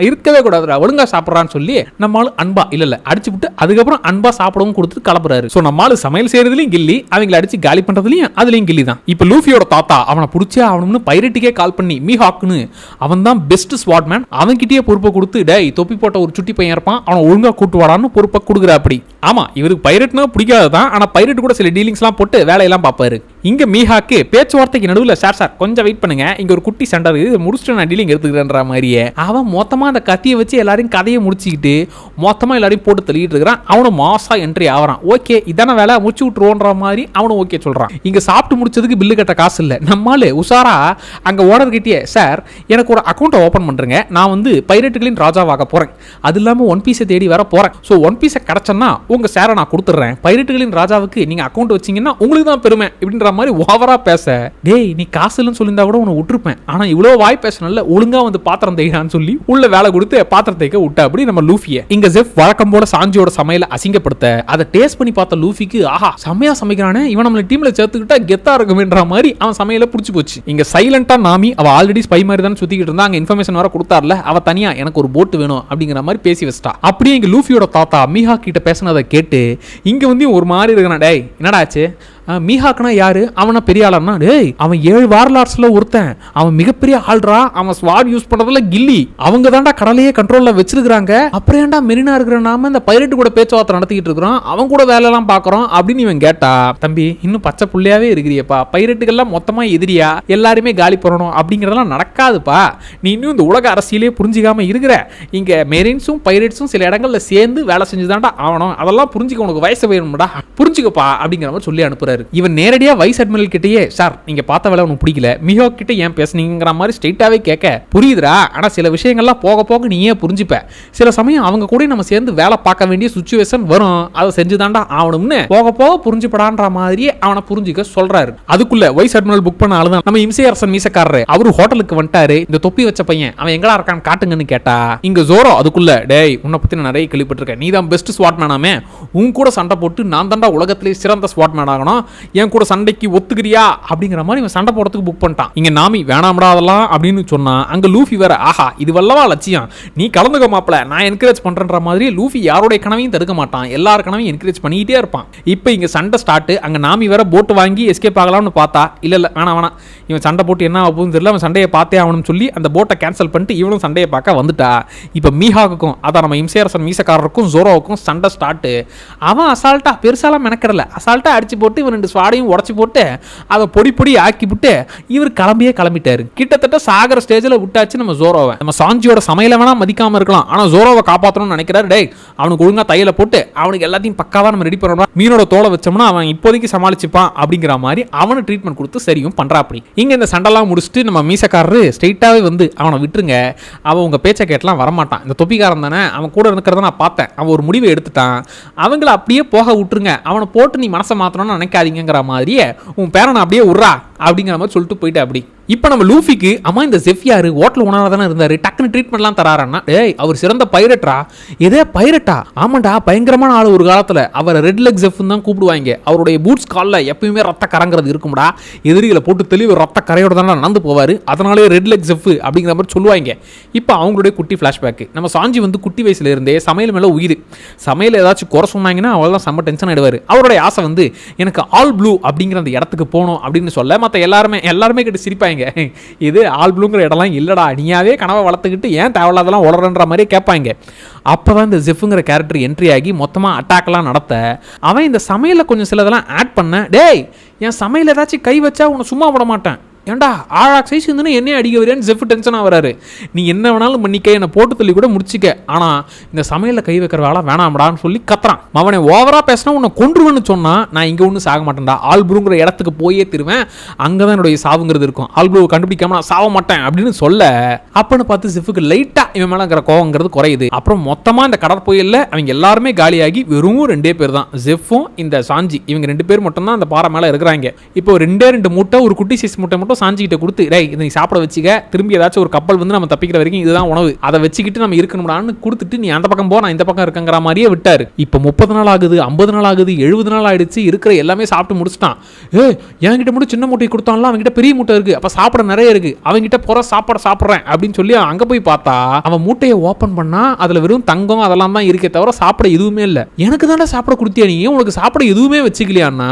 இருக்கவே கூடாதுடா ஒழுங்கா சாப்பிட்றான்னு சொல்லி நம்மளால அன்பா இல்ல அடிச்சு விட்டு அதுக்கப்புறம் அன்பா சாப்பிடவும் கொடுத்துட்டு கிளப்புறாரு. ஸோ நம்மளால சமையல் செய்யறதுலையும் கில்லி, அவங்களை அடிச்சு காலி பண்றதுலையும் அதுலயும் கில்லி தான். இப்போ லூஃபியோட தாத்தா அவனை பிடிச்சே அவனு பைரட்டுக்கே கால் பண்ணி மீஹாக்னு அவன் தான் பெஸ்ட் ஸ்வாட்மேன், அவன்கிட்டயே பொறுப்பை கொடுத்து டேய் தொப்பி போட்ட ஒரு சுட்டி பையன் இருப்பான் அவனை ஒழுங்கா கூட்டு வாடான்னு பொறுப்பை கொடுக்குறா. அப்படி ஆமா இவருக்கு பைரட்னா பிடிக்காதுதான், ஆனா பைரட் கூட சில டீலிங்ஸ்லாம் போட்டு வேலையெல்லாம் பார்ப்பாரு. இங்க மீஹாக்கு பேச்சுவார்த்தைக்கு நடுவில் சார் கொஞ்சம் வெயிட் பண்ணுங்க, இங்க ஒரு குட்டி சண்டை இருக்குது, முடிச்சுட்டு நான் டீலிங் எடுத்துக்கிறேன்ற மாதிரியே அவன் மொத்தமா அந்த கத்தியை வச்சு எல்லாரையும் கதையை முடிச்சுக்கிட்டு மொத்தமா எல்லாரையும் போட்டு தள்ளிட்டு இருக்கிறான். அவனும் மாசா என்ட்ரி ஆகிறான். ஓகே இதான வேலை முடிச்சு விட்டுருவோன்ற மாதிரி அவனும் ஓகே சொல்றான். இங்க சாப்பிட்டு முடிச்சதுக்கு பில்லு கட்ட காசு இல்ல. நம்மால உசாரா அங்க ஓனர் கிட்டே சார் எனக்கு ஒரு அக்கௌண்ட் ஓபன் பண்றேங்க, நான் வந்து பைரட்டுகளின் ராஜாவாக போறேன், அது இல்லாம ஒன் பீஸை தேடி வர போறேன், ஸோ ஒன் பீஸை கிடைச்சேன்னா உங்க சேரை நான் கொடுத்துட்றேன், பைரட்டுகளின் ராஜாவுக்கு நீங்க அக்கௌண்ட் வச்சீங்கன்னா உங்களுக்கு தான் பெருமை இப்படின்ற மாதிரி ஓவரா பேச டேய் நீ காசு இல்லைன்னு சொல்லியிருந்தா கூட உன்னை விட்டுருப்பேன், ஆனா இவ்வளோ வாய் பேசணும்ல ஒழுங்கா வந்து பாத்திரம் தேய்டான்னு சொல்லி உள்ள வேலை கொடுத்து பாத்திரம் தேய்க்க விட்டா. அப்படி நம்ம லூஃபியை இங்க ஜெஃப் வழக்கம் போல சாஞ்சியோட சமையல அசிங்கப்படுத்த அதை டேஸ்ட் பண்ணி பார்த்த லூஃபிக்கு ஆஹா செம்மையா சமைக்கிறானே, இவன் நம்மள டீம்ல சேர்த்துக்கிட்டா கெத்தா இருக்கும்ன்ற மாதிரி அவன் சமையல புடிச்சு போச்சு. இங்க சைலண்டா நாமி அவ ஆல்ரெடி ஸ்பை மாதிரி தான் சுத்திக்கிட்டு இருந்தா, அங்க இன்ஃபர்மேஷன் வர கொடுத்தார்ல, அவ தனியா எனக்கு ஒரு போட் வேணும் அப்படிங்கிற மாதிரி பேசி வச்சிட்டா. அப்படியே இங்க லூஃபியோட தாத்தா மீஹா கிட்ட பேசினதை கேட்டு இங்க வந்து ஒரு மாதிரி இருக்கிறான். டேய் என்னடா ஆச்சு? மீஹாக்னா யாரு? அவனா பெரிய ஆளா? டேய் அவன் 7 வார்லார்ஸ்ல ஒருத்தன், அவன் மிகப்பெரிய ஆள்ரா, அவன் ஸ்வாட் யூஸ் பண்றதுல கில்லி, அவங்க தான்டா கடலையே கண்ட்ரோல்ல வச்சிருக்காங்க, அப்புறம் ஏன்டா மெரினா இருக்கிற நாம இந்த பைரட் கூட பேச்சுவார்த்தை நடத்திக்கிட்டு இருக்கிறோம், அவன் கூட வேலை எல்லாம் பாக்குறோம் அப்படின்னு இவன் கேட்டா, தம்பி இன்னும் பச்சை புள்ளையாவே இருக்கிறியப்பா, பைரட்டுகள்லாம் மொத்தமா எதிரியா எல்லாருமே காலி பண்ணணும் அப்படிங்கறதெல்லாம் நடக்காதுப்பா, நீ இன்னும் இந்த உலக அரசியலே புரிஞ்சிக்காம இருக்கிற, இங்க மெரின்ஸும் பைரட்ஸும் சில இடங்கள்ல சேர்ந்து வேலை செஞ்சுதான்டா ஆகணும், அதெல்லாம் புரிஞ்சுக்க உனக்கு வயசு வேணும்டா புரிஞ்சுக்கப்பா அப்படிங்கிற மாதிரி சொல்லி அனுப்புற. சொல்றாரு. இவன் நேரடியா வைஸ் அட்மிரல் கிட்டயே சார் நீங்க பார்த்த வேலை உனக்கு பிடிக்கல, மிஹோ கிட்ட ஏன் பேசுனீங்கிற மாதிரி ஸ்ட்ரெயிட்டாவே கேட்க புரியுதுடா, ஆனா சில விஷயங்கள்லாம் போக போக நீயே புரிஞ்சுப்ப, சில சமயம் அவங்க கூட நம்ம சேர்ந்து வேலை பார்க்க வேண்டிய சுச்சுவேஷன் வரும், அதை செஞ்சுதான்டா ஆகணும்னு போக போக புரிஞ்சுப்படான்ற மாதிரியே அவனை புரிஞ்சுக்க சொல்றாரு. அதுக்குள்ள வைஸ் அட்மிரல் புக் பண்ண ஆளுதான் நம்ம இம்சையரசன் மீசக்காரரு. அவரு ஹோட்டலுக்கு வந்துட்டாரு. இந்த தொப்பி வச்ச பையன் அவன் எங்கடா இருக்கான்னு காட்டுங்கன்னு கேட்டா இங்க ஜோரோ அதுக்குள்ள டேய் உன்னை பத்தி நான் நிறைய கேள்விப்பட்டிருக்கேன், நீ தான் பெஸ்ட் ஸ்வாட் மேனாமே, உன் கூட சண்டை போட்டு நான் தாண்டா உலகத்திலே சிறந்த ஸ்வாட் மேன் ஆகணும், என் கூட சண்டைக்கு ஒத்துக்கிறியா அப்படிங்கிற மாதிரி இவன் சண்டை போடுறதுக்கு புக் பண்ணிட்டான். இங்க நாமி வேணாம்டா அதெல்லாம் அப்படின்னு சொன்னா அங்க லூஃபி வேற ஆஹா இது வல்லவா லட்சியம், நீ கலந்துக்க மாப்ள நான் என்கரேஜ் பண்றேன்ற மாதிரி லூஃபி யாரோட கனவையும் தடுக்க மாட்டான், எல்லார் கனவையும் என்கரேஜ் பண்ணிக்கிட்டே இருப்பான். இப்போ இங்க சண்டை ஸ்டார்ட். அங்க நாமி வேற போட்டு வாங்கி எஸ்கேப் ஆகலாம்னு பார்த்தா இல்ல வேணாம் இவன் சண்டை போட்டு என்ன ஆகுதுன்னு தெரியல, அவன் சண்டையை பார்த்தே ஆகணும்னு சொல்லி அந்த போட்டை கேன்சல் பண்ணிட்டு இவனும் சண்டையை பார்க்க வந்துட்டா. இப்போ மீஹாவுக்கும் அதான் நம்ம இம்சையரசன் மீசக்காரருக்கும் ஜோரோவுக்கும் சண்டை ஸ்டார்ட். அவன் அசால்ட்டா பெருசாலாம் மெனக்கடல, அசால்ட்டா அடிச்சு போட்டு இவன் 2 ஸ்வாடையும் உடச்சி போட்டு அதை பொடி ஆக்கி விட்டு இவர் கிளம்பிட்டாரு. கிட்டத்தட்ட சாகர ஸ்டேஜில் விட்டாச்சு நம்ம ஜோரோவை. நம்ம சாஞ்சியோட சமையல வேணா மதிக்காம இருக்கலாம், ஆனா ஜோரோவை காப்பாற்றணும்னு நினைக்கிறாரு. டேய் அவனுக்கு ஒழுங்கா தையில போட்டு அவனுக்கு எல்லாத்தையும் பக்காவா நம்ம ரெடி பண்ணணும், மீனோட தோலை வச்சோம்னா அவன் இப்போதைக்கு சமாளிச்சுப்பான் அப்படிங்கிற மாதிரி அவனு ட்ரீட்மெண்ட் கொடுத்து சரியும் பண்றா. அப்படி இங்க இந்த சண்டைலாம் முடிச்சுட்டு நம்ம மீசக்காரரு ஸ்ட்ரெயிட்டாவே வந்து அவனை விட்டுருங்க, அவன் உங்க பேச்சை கேட்டலாம் வரமாட்டான், இந்த தொப்பிக்காரன் தானே அவன் கூட இருக்கிறத நான் பார்த்தேன், அவன் ஒரு முடிவை எடுத்துட்டான், அவங்கள அப்படியே போக விட்டுருங்க, அவனை போட்டு நீ மனசை மாத்தணும்னு நினைக்காதீங்கிற மாதிரியே உன் பேரனை அப்படியே விட்றா அப்படிங்கிற மாதிரி சொல்லிட்டு போயிட்டு. அப்படி இப்போ நம்ம லூஃபிக்கு அம்மா இந்த செஃப் யாரு ஹோட்டல் ஓனரா தானே இருந்தாரு, டக்குன்னு ட்ரீட்மெண்ட்லாம் தராருன்னா டேய் அவர் சிறந்த பைரட்டா, எதே பைரட்டா ஆமாண்டா பயங்கரமான ஆள் ஒரு காலத்தில், அவர் ரெட் லெக் செஃப்னு தான் கூப்பிடுவாங்க, அவருடைய பூட்ஸ் காலில் எப்பயுமே ரத்த கரங்கிறது இருக்கும்டா, எதிரிகளை போட்டு தெளிவு ரத்த கரையோட தானே நடந்து போவார், அதனாலே ரெட் லெக் செஃப் அப்படிங்கிற மாதிரி சொல்லுவாங்க. இப்போ அவங்களுடைய குட்டி ஃப்ளாஷ்பேக். நம்ம சாஞ்சி வந்து குட்டி வயசுல இருந்தே சமையல் மேலே உயிர், சமையல் ஏதாச்சும் குறை சொன்னாங்கன்னா அவள்தான் செம்ம டென்ஷன் ஆயிடுவார். அவருடைய ஆசை வந்து எனக்கு ஆல் ப்ளூ அப்படிங்கிற அந்த இடத்துக்கு போகணும் அப்படின்னு சொல்ல மற்ற எல்லாருமே கிட்ட சிரிப்பாங்க, இது ஆல் ப்ளூங்கிற இடம்லாம் இல்லடா, நீயாவே கனவை வளர்த்துக்கிட்டு ஏன் தேவையில்லாதெல்லாம் உளறன்ற மாதிரி கேட்பாங்க. அப்போதான் இந்த ஜெஃப்ங்கிற கேரக்டர் என்ட்ரி ஆகி மொத்தமாக அட்டாக்லாம் நடத்த அவன் இந்த சமையலில் கொஞ்சம் சிலதெல்லாம் ஆட் பண்ண, டேய் என் சமையல் ஏதாச்சும் கை வச்சா உன்னை சும்மா விட மாட்டேன், ஏண்டா ஆழாக் சைஸ் இருந்துன்னு என்னையே அடிக்க வரேன்னு ஜெஃப் டென்ஷனாக வராரு, நீ என்ன வேணாலும் பண்ணிக்க என்னை போட்டு தள்ளி கூட முடிச்சிக்க, ஆனால் இந்த சமையலில் கை வைக்கிற வேலை வேணாம்டான்னு சொல்லி கத்துறான். அவனை ஓவராக பேசினா உன்னை கொன்றுவேன்னு சொன்னால் நான் இங்கே ஒன்றும் சாக மாட்டேன்டா, ஆல்ப்ளூங்கிற இடத்துக்கு போயே திருவேன், அங்கே தான் என்னுடைய சாவுங்கிறது இருக்கும், ஆல்ப்ளூவை கண்டுபிடிக்காம நான் சாக மாட்டேன் அப்படின்னு சொல்ல அப்பன்னு பார்த்து ஜெஃபுக்கு லைட்டாக இவன் மேலே இருக்கிற கோவங்கிறது குறையுது. அப்புறம் மொத்தமாக இந்த கடற்புயலில் அவங்க எல்லாருமே காலியாகி வெறும் 2 பேர் தான், ஜெஃப்பும் இந்த சாஞ்சி, இவங்க 2 பேர் மட்டும் தான் அந்த பாறை மேலே இருக்கிறாங்க. இப்போ 2 மூட்டை ஒரு குட்டி சைஸ் மூட்டை மட்டும் சாஞ்சிக்கிட்ட கொடுத்து டேய் இதை நீ சாப்பிட வச்சுக்க, திரும்பி ஏதாச்சும் ஒரு கப்பல் வந்து நம்ம தப்பிக்கிற வரைக்கும் இதுதான் உணவு, அதை வச்சுக்கிட்டு நம்ம இருக்கணும்டான்னு கொடுத்துட்டு நீ அந்த பக்கம் போ நான் இந்த பக்கம் இருக்கங்கிற மாதிரியே விட்டாரு. இப்போ 30 நாள் ஆகுது, 50 நாள் ஆகுது, 70 நாள் ஆயிடுச்சு, இருக்கிற எல்லாமே சாப்பிட்டு முடிச்சிட்டான். என்கிட்ட மட்டும் சின்ன மூட்டை கொடுத்தான்ல, அவங்ககிட்ட பெரிய மூட்டை இருக்கு, அப்ப சாப்பிட நிறைய இருக்கு, அவங்ககிட்ட போற சாப்பிட்றேன் அப்படின்னு சொல்லி அங்க போய் பார்த்தா அவன் மூட்டையை ஓபன் பண்ணா அதுல வெறும் தங்கம் அதெல்லாம் தான் இருக்கே தவிர சாப்பிட எதுவுமே இல்லை. எனக்கு தானே சாப்பிட கொடுத்தியா, நீ உனக்கு சாப்பிட எதுவுமே வச்சுக்கலையான்னா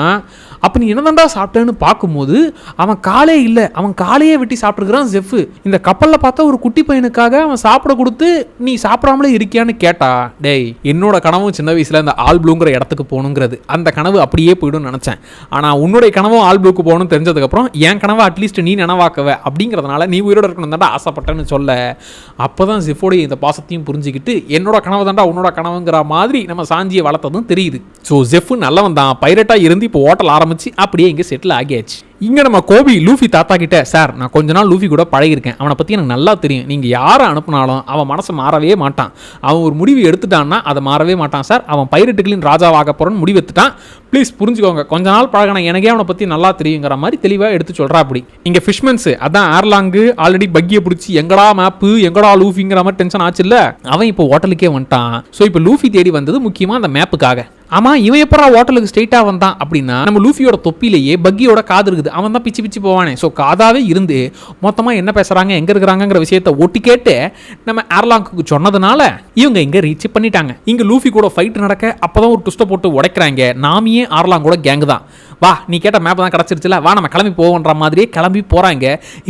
அப்ப நீ என்னதான்டா சாப்பிட்டேன்னு பார்க்கும்போது அவன் காலே இல்லை, அவன் காலையே வெட்டி சாப்பிட்டுருக்கிறான் ஜெஃப். இந்த கப்பல்ல பார்த்தா ஒரு குட்டி பையனுக்காக அவன் சாப்பிட கொடுத்து நீ சாப்பிடாமலே இருக்கியான்னு கேட்டா, டேய் என்னோட கனவும் சின்ன வயசுல இந்த ஆல் ப்ளூங்கிற இடத்துக்கு போகணுங்கிறது, அந்த கனவு அப்படியே போயிடும் நினைச்சேன், ஆனா உன்னுடைய கனவும் ஆல் ப்ளூக்கு போகணும்னு தெரிஞ்சதுக்கு அப்புறம் என் கனவை அட்லீஸ்ட் நீ நினைவாக்கவ அப்படிங்கிறதுனால நீ உயிரோட இருக்கணும் தாண்டா ஆசைப்பட்டேன்னு சொல்ல அப்பதான் ஜெஃபோடைய இந்த பாசத்தையும் புரிஞ்சுக்கிட்டு என்னோட கனவு தாண்டா உன்னோட கனவுங்கிற மாதிரி நம்ம சாஞ்சியை வளர்த்ததும் தெரியுது. ஸோ ஜெஃப் நல்லவன் தான், பைரட்டா இருந்து இப்போ ஹோட்டல் ஆரம்பிச்சு அப்படியே இங்கே செட்டில் ஆகியாச்சு. இங்க நம்ம கோபி லூஃபி தாத்தா கிட்ட சார் நான் கொஞ்ச நாள் லூஃபி கூட பழகிருக்கேன், அவனை பத்தி எனக்கு நல்லா தெரியும், நீங்க யாரை அனுப்புனாலும் அவன் மனசை மாறவே மாட்டான், அவன் ஒரு முடிவு எடுத்துட்டான்னா அதை மாறவே மாட்டான் சார், அவன் பைரட்டுகளின் ராஜாவாக போறன்னு முடிவு எடுத்துட்டான், ப்ளீஸ் புரிஞ்சுக்கோங்க, கொஞ்ச நாள் பழகின எனக்கே அவனை பத்தி நல்லா தெரியுங்கிற மாதிரி தெளிவாக எடுத்து சொல்றா. அப்படி இங்க ஃபிஷ்மன்ஸ் அதான் ஏர்லாங்கு ஆல்ரெடி பக்கியை பிடிச்சி எங்கடா மேப்பு எங்கடா லூஃபிங்கிற மாதிரி டென்ஷன் ஆச்சு இல்ல, அவன் இப்போ ஹோட்டலுக்கே வந்துட்டான். ஸோ இப்போ லூஃபி தேடி வந்தது முக்கியமா அந்த மேப்புக்காக. ஆமா இவன் எப்பரா ஹோட்டலுக்கு ஸ்ட்ரெயிட்டா வந்தான் அப்படின்னா நம்ம லூஃபியோட தொப்பிலேயே பக்கியோட காது இருக்குது, அவன் தான் பிச்சு போவானே. ஸோ காதாவே இருந்து மொத்தமா என்ன பேசுறாங்க எங்க இருக்கிறாங்கிற விஷயத்தை ஒட்டி கேட்டு நம்ம ஏர்லாங்குக்கு சொன்னதுனால இவங்க இங்க ரீச் பண்ணிட்டாங்க. இங்க லூஃபி கூட ஃபைட் நடக்க அப்பதான் ஒரு ட்விஸ்ட போட்டு உடைக்கிறாங்க. நாமியே ஆர்லாங்கோட கேங்கு தான், வா நீ கேட்ட மேப் தான் கிடச்சிருச்சுல, வா நம்ம கிளம்பி போவோன்ற மாதிரியே கிளம்பி போறாங்க.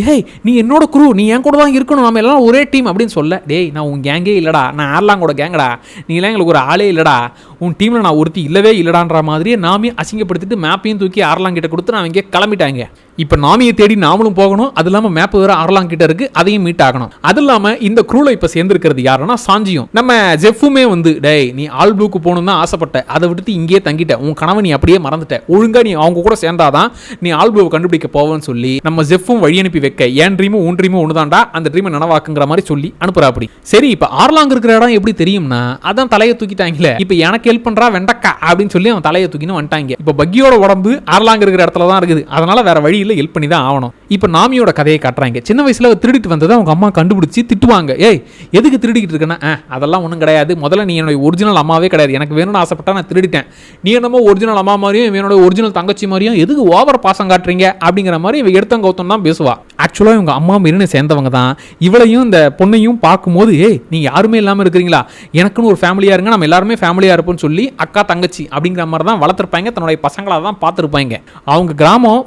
ஏய் நீ என்னோட குரூ, நீ என் கூட தான் இருக்கணும், நம்ம எல்லாம் ஒரே டீம் அப்படின்னு சொல்ல, டேய் நான் உன் கேங்கே இல்லடா, நான் ஏர்லாங்கோட கேங்கடா, நீ எல்லாம் எங்களுக்கு ஒரு ஆளே இல்லடா, உன் டீம்ல நான் ஒருத்தி இல்லவே இல்லடான்ற மாதிரியே நாமி அசிங்கப்படுத்திட்டு மேப்பையும் தூக்கி ஆர்லாங் கிட்ட கொடுத்து நான் இங்கே கிளம்பிட்டாங்க. இப்ப நாமியை தேடி நாமளும் போகணும். அது இல்லாம மேப் வேற ஆர்லாங் கிட்ட இருக்கு, அதையும் மீட் ஆகணும். அது இல்லாம இந்த க்ரூல இப்ப சேர்ந்திருக்கிறது யாருன்னா சாஞ்சியும் நம்ம ஜெஃபுமே வந்து டேய் நீ ஆல் ப்ளூக்கு போகணும் தான் ஆசைப்பட்ட, அதை விட்டுட்டு இங்கேயே தங்கிட்ட, உன் கனவை நீ அப்படியே மறந்துட்ட, ஒழுங்கா நீ அவங்க கூட சேர்ந்தாதான் நீ ஆல் ப்ளூவை கண்டுபிடிக்க போவேன்னு சொல்லி நம்ம ஜெஃபும் வழி அனுப்பி வைக்க ஏன் ட்ரீமும் உன் ட்ரீமும் ஒண்ணுதான்டா, அந்த ட்ரீமை நனவாக்குங்கிற மாதிரி சொல்லி அனுப்புறா. அப்படி சரி இப்ப ஆர்லாங் இருக்கிற இடம் எப்படி தெரியும்னா அதான் தலையை தூக்கிட்டாங்களே, இப்ப எனக்கு ஹெல்ப் பண்றா வெண்டக்கா அப்படின்னு சொல்லி அவன் தலையை தூக்கின்னு வந்துட்டாங்க. இப்ப பக்கியோட உடம்பு ஆர்லாங் இருக்கிற இடத்துல தான் இருக்குது, அதனால வேற வழி இல்ல, ஹெல்ப் பண்ணி தான் ஆகணும். இப்ப நாமியோட கதையை காட்டுறாங்க. சின்ன வயசுல திருடிட்டு வந்ததை அவங்க அம்மா கண்டுபிடிச்சு திட்டுவாங்க. ஏய் எதுக்கு திருடிக்கிட்டு இருக்கேன்னா அதெல்லாம் ஒன்றும் கிடையாது, முதல்ல நீ என்னோட ஒரிஜினல் அம்மாவே கிடையாது, எனக்கு வேணும்னு ஆசைப்பட்டா நான் திருடிட்டேன், நீ என்னமோ ஒரிஜினல் அம்மா மாதிரியும் என்னோட ஒரிஜினல் தங்கச்சி மாதிரியும் எதுக்கு ஓவர் பாசம் காட்டுறீங்க அப்படிங்கிற மாதிரி இவங்க எடுத்தவங்க கௌத்தம் தான் பேசுவா. ஆக்சுவலா இவங்க அம்மா மீறினு சேர்ந்தவங்க தான். இவளையும் இந்த பொண்ணையும் பார்க்கும்போது ஏய் நீ யாருமே இல்லாமல் இருக்கிறீங்களா, எனக்குன்னு ஒரு ஃபேமிலியா இருங்க, நம்ம எல்லாருமே ஃபேமிலியா இருப்போம்னு சொல்லி அக்கா தங்கச்சி அப்படிங்கிற மாதிரி தான் வளர்த்துருப்பாங்க, தன்னுடைய பசங்களாக தான் பார்த்துருப்பாங்க. அவங்க கிராமம்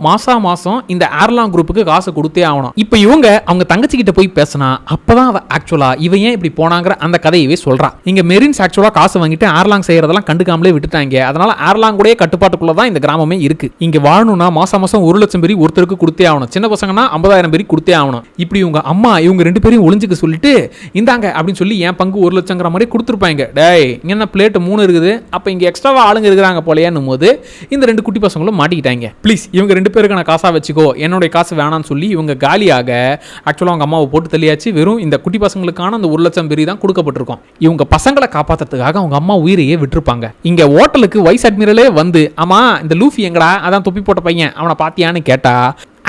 மாசம் இந்த ஏர்லாங் குரூப்புக்கு காசு கொடுத்தே ஆகணும். இப்போ இவங்க அவங்க தங்கச்சி கிட்ட போய் பேசினா அப்பதான் அவ ஆக்சுவலா இவன் ஏன் இப்படி போனாங்கிற அந்த கதையவே சொல்றா. இங்க மெரின்ஸ் ஆக்சுவலா காசு வாங்கிட்டு ஏர்லாங் செய்யறதெல்லாம் கண்டுக்காமலே விட்டுட்டாங்க. அதனால ஏர்லாங் கூட கட்டுப்பாட்டுக்குள்ள தான் இந்த கிராமமே இருக்கு. இங்க வாழணும்னா மாசம் 1 லட்சம் பேரி ஒருத்தருக்கு கொடுத்தே ஆகணும், சின்ன பசங்கன்னா 50,000 பேரி கொடுத்தே ஆகணும். இப்படி இவங்க அம்மா இவங்க 2 பேரையும் ஒளிஞ்சுக்க சொல்லிட்டு இந்தாங்க அப்படின்னு சொல்லி என் பங்கு 1 லட்சங்கிற மாதிரி கொடுத்துருப்பாங்க. டேய் இங்க பிளேட் 3 இருக்குது, அப்ப இங்க எக்ஸ்ட்ராவா ஆளுங்க இருக்கிறாங்க போலையான்னு போது இந்த 2 குட்டி பசங்களும் மாட்டிக்கிட்டாங்க. ப்ளீஸ் இவங்க 2 பேருக்கு நான் காசா வச்சுக்கோ, என்னுடைய காசு வேணான்னு சொல்லி இவங்க காலியாக ஆக்சுவலாக அவங்க அம்மாவை போட்டு தள்ளியாச்சு. வெறும் இந்த குட்டி பசங்களுக்கான அந்த 1 லட்சம் பேரி தான் கொடுக்கப்பட்டிருக்கும். இவங்க பசங்களை காப்பாற்றுறதுக்காக அவங்க அம்மா உயிரையே விட்டுருப்பாங்க. இங்க ஹோட்டலுக்கு வைஸ் அட்மிரலே வந்து ஆமா இந்த லூஃபி எங்கடா அதான் தொப்பி போட்ட பையன் அவனை பாத்தியான்னு கேட்டா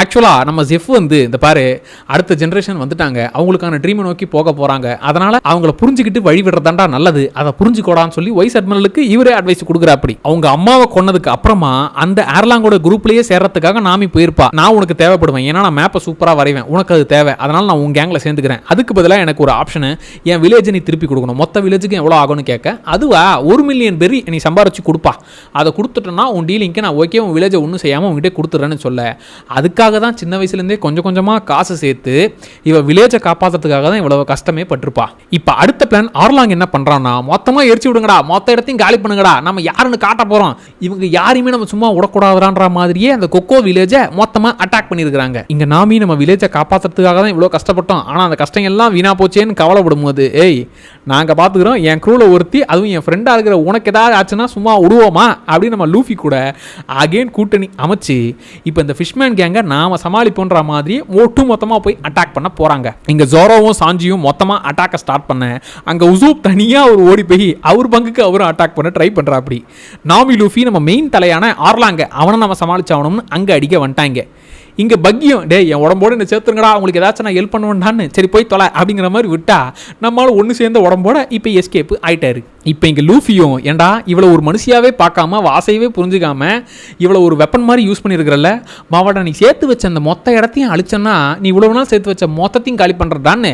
ஆக்சுவலாக நம்ம ஜெஃப் வந்து இந்த பாரு அடுத்த ஜென்ரேஷன் வந்துட்டாங்க, அவங்களுக்கான ட்ரீமை நோக்கி போக போகிறாங்க, அதனால் அவங்கள புரிஞ்சுக்கிட்டு வழி விடுறதாண்டா நல்லது, அதை புரிஞ்சுக்கோடான்னு சொல்லி வைஸ் அட்மிரலுக்கு இவரே அட்வைஸ் கொடுக்குற. அப்படி அவங்க அம்மாவை கொன்னதுக்கு அப்புறமா அந்த ஏர்லாங்கோட குரூப்லேயே சேர்றதுக்காக நாமி போயிருப்பா. நான் உனக்கு தேவைப்படுவேன், ஏன்னா நான் மேப்பை சூப்பராக வரைவேன், உனக்கு அது தேவை, அதனால் நான் உன் கேங்கில் சேர்ந்துக்கிறேன், அதுக்கு பதிலாக எனக்கு ஒரு ஆப்ஷனு என் வில்லேஜை நீ திருப்பி கொடுக்கணும், மொத்த வில்லேஜுக்கு எவ்வளோ ஆகும்னு கேட்க அதுவா 1 மில்லியன் பேரி நீ சம்பாரிச்சு கொடுப்பா, அதை கொடுத்துட்டோன்னா உன் டீலிங்க்கு நான் ஓகே உன் வில்லேஜை ஒன்றும் செய்யாமல் உங்ககிட்ட கொடுத்துட்றேன்னு சொல்ல அதுக்காக தான் சின்ன வயசுலேருந்தே கொஞ்சம் கொஞ்சமாக காசு சேர்த்து இவ வில்லேஜை காப்பாற்றுறதுக்காக தான் இவ்வளவு கஷ்டமே பட்டிருப்பா. இப்போ அடுத்த பிளான் ஆர்லாங் என்ன பண்ணுறான்னா மொத்தமாக எரிச்சு விடுங்கடா, மொத்த இடத்தையும் காலி பண்ணுங்கடா, நம்ம யாருன்னு காட்ட போகிறோம், இவங்க யாரையுமே நம்ம சும்மா விடக்கூடாதுன்ற மாதிரியே அந்த கொக்கோ வில்லேஜை மொத்தமாக அட்டாக் பண்ணியிருக்கிறாங்க. இங்கே நாமி நம்ம வில்லேஜை காப்பாற்றுறதுக்காக தான் இவ்வளோ கஷ்டப்பட்டோம், ஆனால் அந்த கஷ்டம் எல்லாம் வீணா போச்சேன்னு கவலைப்படும் போது ஏய் நாங்கள் பார்த்துக்கிறோம், என் க்ரூவில் ஒருத்தி அதுவும் என் ஃப்ரெண்டாக இருக்கிற உனக்கு ஏதாவது ஆச்சுன்னா சும்மா விடுவோமா அப்படின்னு நம்ம லூஃபி கூட அகெயின் கூட்டணி அமைச்சு இப்போ இந்த ஃபிஷ்மேன் கேங்கை நாம சமாளிப்போன்ற மாதிரி ஒட்டு மொத்தமாக போய் அட்டாக் பண்ண போகிறாங்க. இங்கே ஜோரோவும் சாஞ்சியும் மொத்தமாக அட்டாக்கை ஸ்டார்ட் பண்ண அங்கே உசூப் தனியாக அவர் ஓடி போய் அவர் பங்குக்கு அவரும் அட்டாக் பண்ண ட்ரை பண்ணுறா. அப்படி நாமி லூஃபி நம்ம மெயின் தலையான ஆர்லாங்க அவனை நம்ம சமாளிச்சாகணும்னு அங்கே அடிக்க வந்துட்டாங்க. இங்கே பக்கியம் டே என் உடம்போடு என்ன சேர்த்துருங்கடா, உங்களுக்கு ஏதாச்சும் நான் ஹெல்ப் பண்ணுவேன்டான்னு சரி போய் தொலை அப்படிங்கிற மாதிரி விட்டா நம்மளால் ஒன்று சேர்ந்த உடம்போட இப்போ எஸ்கேப் ஆயிட்டாரு. இப்போ இங்கே லூஃபியும் ஏண்டா இவ்வளோ ஒரு மனுஷியாவே பார்க்காம வாசையவே புரிஞ்சுக்காம இவ்வளோ ஒரு வெப்பன் மாதிரி யூஸ் பண்ணியிருக்கிறல்ல மாவாடா, நீ சேர்த்து வச்ச அந்த மொத்த இடத்தையும் அழிச்சன்னா நீ இவ்வளவு நாள் சேர்த்து வச்ச மொத்தத்தையும் காலி பண்ணுறதான்னு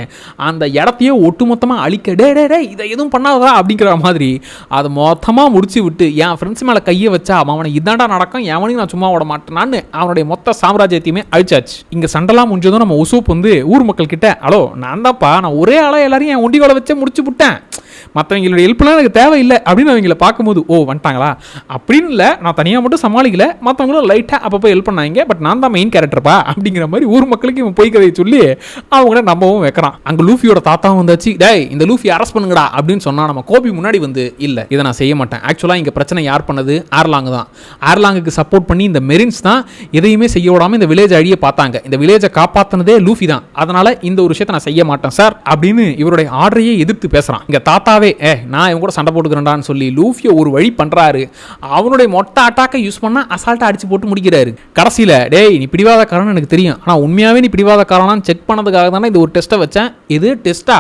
அந்த இடத்தையே ஒட்டு மொத்தமாக அழிக்க டே டே டே இதை எதுவும் பண்ணாதா அப்படிங்கிற மாதிரி அதை மொத்தமாக முடிச்சு விட்டு என் ஃப்ரெண்ட்ஸ் மேலே கையை வச்சா அவனை இதாண்டா நடக்கும், எவனையும் நான் சும்மா விட மாட்டேனான்னு அவனுடைய மொத்த சாம்ராஜ்யத்தை அழிச்சாச்சு. இங்க சண்டெல்லாம் முடிஞ்சதும் நம்ம உசூப் வந்து ஊர் மக்கள் கிட்ட ஹலோ நான் தான்ப்பா, நான் ஒரே ஆளா எல்லாரையும் என் ஒண்டிகோல வச்சே முடிச்சு விட்டேன், மற்றவங்களுடைய ஹெல்ப்லாம் எனக்கு தேவையில்லை அப்படின்னு அவங்கள பார்க்கும்போது ஓ வந்துட்டாங்களா அப்படின்னு இல்லை, நான் தனியாக மட்டும் சமாளிக்கல, மற்றவங்களும் லைட்டாக அப்பப்போ ஹெல்ப் பண்ணாங்க, பட் நான் தான் மெயின் கேரக்டர்ப்பா அப்படிங்கிற மாதிரி ஊர் மக்களுக்கு இவன் போய் கதையை சொல்லி அவங்கள நம்பவும் வைக்கிறான். அங்கே லூஃபியோட தாத்தாவும் வந்தாச்சு டேய் இந்த லூஃபி அரெஸ்ட் பண்ணுங்கடா அப்படின்னு சொன்னா நம்ம கோபி முன்னாடி வந்து இல்லை இதை நான் செய்ய மாட்டேன், ஆக்சுவலாக இங்கே பிரச்சனை யார் பண்ணது ஏர்லாங் தான், ஏர்லாங்குக்கு சப்போர்ட் பண்ணி இந்த மெரின்ஸ் தான் எதையுமே செய்ய விடாமல் இந்த வில்லேஜ் அழிய பார்த்தாங்க, இந்த வில்லேஜை காப்பாற்றினதே லூஃபி தான், அதனால இந்த ஒரு விஷயத்தை நான் செய்ய மாட்டேன் சார் அப்படின்னு இவருடைய ஆர்டரையே எதிர்த்து பேசுறான். இங்க தாத்தாவே நான் இவன் கூட சண்டை போட்டுக்கிறேன்டான்னு சொல்லி லூஃபியை ஒரு வழி பண்றாரு, அவனுடைய மொட்டை அட்டாக்கை யூஸ் பண்ணா அசால்ட்டா அடிச்சு போட்டு முடிக்கிறாரு. கடைசியில டேய் நீ பிடிவாதக்காரன்னு எனக்கு தெரியும், ஆனா உண்மையாவே நீ பிடிவாதக்காரனான்னு செக் பண்ணதுக்காக தானே இது ஒரு டெஸ்ட்டை வச்சேன், இது டெஸ்டா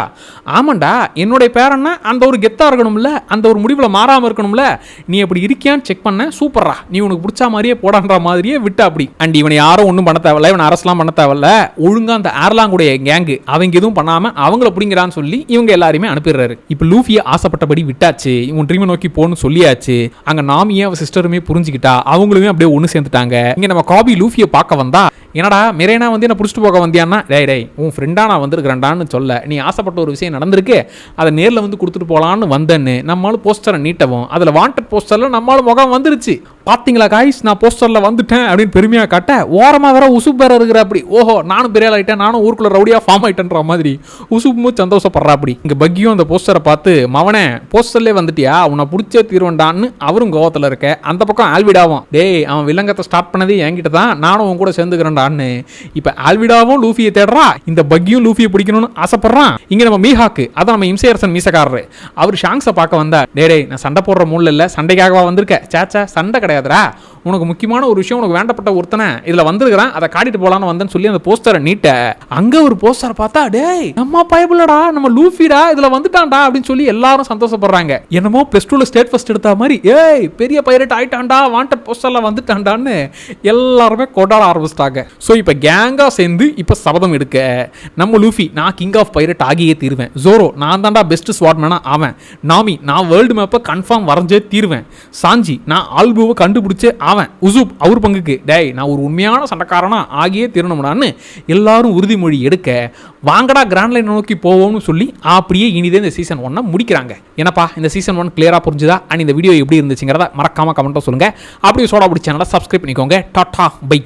ஆமாண்டா என்னுடைய பேரன்னா அந்த ஒரு கெத்தா இருக்கணும்ல, அந்த ஒரு முடிவில் மாறாம இருக்கணும்ல, நீ அப்படி இருக்கியான்னு செக் பண்ண சூப்பரா, நீ உனக்கு பிடிச்ச மாதிரியே போடான்ற மாதிரியே விட்டா அப்படி. அண்ட் இவனை யாரும் ஒன்றும் பண்ண தேவையில்ல, இவனை அரசெல்லாம் பண்ண தேவையில்ல, ஒழுங்கா அந்த ஏர்லாங்குடைய கேங்கு அவங்க எதுவும் பண்ணாம அவங்கள பிடிங்கிறான்னு சொல்லி இவங்க எல்லாருமே அனுப்பிடுறாரு. இப்போ லூஃபியை ஆசைப்பட்டபடி விட்டாச்சு, இவன் ட்ரீமை நோக்கி போகணும்னு சொல்லியாச்சு. அங்க நாமியே அவ சிஸ்டருமே புரிஞ்சுக்கிட்டா, அவங்களுமே அப்படியே ஒன்று சேர்ந்துட்டாங்க. இங்க நம்ம காபி லூஃபியை பார்க்க வந்தா என்னடா மிரேனா வந்து என்ன புடிச்சிட்டு போக வந்தியான்னா, டேய் உன் ஃப்ரெண்டா நான் வந்திருக்கிறேன்டான்னு சொல்ல, நீ ஆசைப்பட்ட ஒரு விஷயம் நடந்திருக்கு, அதை நேரில் வந்து கொடுத்துட்டு போகலான்னு வந்தேன்னு நம்மளால போஸ்டரை நீட்டவும் அதில் வாண்டட் போஸ்டரில் நம்மளால முகம் வந்துருச்சு. பார்த்தீங்களா காய்ஸ், நான் போஸ்டரில் வந்துட்டேன் அப்படின்னு பெருமையாக காட்ட, ஓரமாக வேற உசுப் பேர இருக்கிற அப்படி, ஓஹோ நானும் பெரிய ஆகிட்டேன், நானும் ஊருக்குள்ள ரவுடியாக ஃபார்ம் ஆகிட்டேன்ற மாதிரி உசுப்பும் சந்தோஷப்படுறா. அப்படி இங்கே பக்கியும் அந்த போஸ்டரை பார்த்து, மவனே போஸ்டர்லேயே வந்துட்டியா, உன்னை பிடிச்சே தீர்வண்டான்னு அவரும் கோவத்தில் இருக்க, அந்த பக்கம் ஆல்விடாவும், டேய் அவன் வில்லங்கத்தை ஸ்டார்ட் பண்ணதே என்கிட்ட தான், நானும் உன் கூட சேர்ந்துக்கிறேன்டான்னு இப்போ ஆல்விடாவும் லூஃபியை தேடுறா, இந்த பக்கியும் லூஃபியை பிடிக்கணும்னு ஆசைப்படுறான். இங்கே நம்ம மீஹாக்கு, அதான் நம்ம இம்சையரசன் மீசக்காரரு, அவர் ஷாங்ஸை பார்க்க வந்தா, டேய் நான் சண்டை போடுற மூல இல்லை, சண்டைக்காகவா வந்திருக்க, சேச்சா சண்டை கிடையாதுரா, உனக்கு முக்கியமான ஒரு விஷயம், உனக்கு வேண்டப்பட்ட ஒருத்தனை இதுல வந்திருக்கிறான், அதை காட்டிட்டு போலான்னு வந்தேன்னு சொல்லி அந்த போஸ்டரை நீட்ட, அங்க ஒரு போஸ்டர் பார்த்தா, டேய் நம்ம பயபுலடா, நம்ம லூஃபிடா இதுல வந்துட்டான்டா அப்படின்னு சொல்லி எல்லாரும் சந்தோஷப்படுறாங்க. என்னமோ பிளஸ் 2ல ஸ்டேட் ஃபர்ஸ்ட் எடுத்த மாதிரி, ஏய் பெரிய பைரட் ஆயிட்டான்டா, வாண்டட் போஸ்டர்ல வந்துட்டான்டான்னு எல்லாருமே கொண்டாட ஆரம்பிச்சிட்டாங்க. ஸோ இப்போ கேங்கா சேர்ந்து இப்போ சபதம் எடுக்க, நம்ம லூஃபி நான் கிங் ஆஃப் பைரட் ஆகியே தீருவேன், ஜோரோ நான் தான்டா பெஸ்ட் ஸ்வாட்மேனா அவன், நாமி நான் வேர்ல்டு மேப்பை கன்ஃபார்ம் வரைஞ்சே தீருவேன், சாஞ்சி நான் ஆல்புவை கண்டுபிடிச்சே அவன், உசூப் அவர் பங்குக்கு, டேய் நான் ஒரு உண்மையான சண்டைக்காரனா ஆகியே தீரணும்டான்னு எல்லாரும் உறுதிமொழி எடுக்க, வாங்கடா கிராண்ட் லைன் நோக்கி போவோம்னு சொல்லி அப்படியே இனிதே இந்த சீசன் 1 முடிக்கிறாங்க. என்னப்பா இந்த சீசன் 1 கிளியரா புரிஞ்சுதா? அண்ட் இந்த வீடியோ எப்படி இருந்துச்சுங்கிறத மறக்காம கமெண்ட்டை சொல்லுங்க. அப்படியே சோடா பிடிச்ச சேனலை சப்ஸ்கிரைப் பண்ணிக்கோங்க. Tata bye.